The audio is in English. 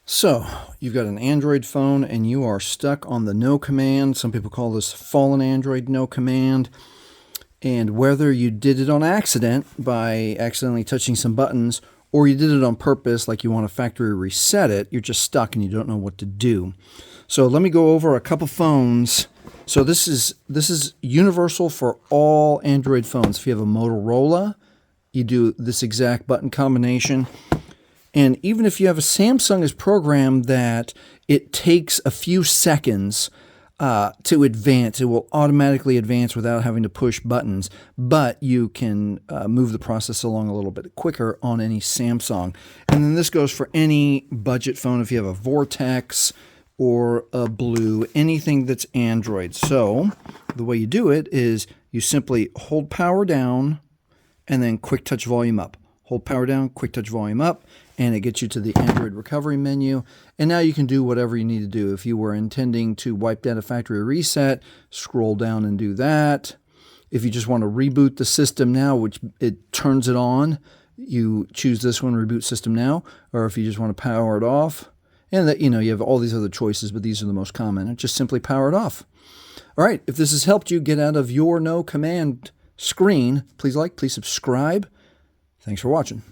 So, you've got an Android phone and you are stuck on the no command. Some people call this fallen Android no command. And whether you did it on accident by accidentally touching some buttons or you did it on purpose, like you want to factory reset it, you're just stuck and you don't know what to do. So let me go over a couple phones. So this is universal for all Android phones. If you have a Motorola, you do this exact button combination. And even if you have a Samsung, is programmed that it takes a few seconds to advance. It will automatically advance without having to push buttons, but you can move the process along a little bit quicker on any Samsung. And then this goes for any budget phone if you have a Vortex or a Blue, anything that's Android. So the way you do it is you simply hold power down and then quick touch volume up. Hold power down, quick touch volume up, and it gets you to the Android recovery menu. And now you can do whatever you need to do. If you were intending to wipe data factory reset, scroll down and do that. If you just want to reboot the system now, which it turns it on, you choose this one, reboot system now. Or if you just want to power it off, and that, you have all these other choices, but these are the most common. And just simply power it off. All right, if this has helped you get out of your no command screen, please like, please subscribe. Thanks for watching.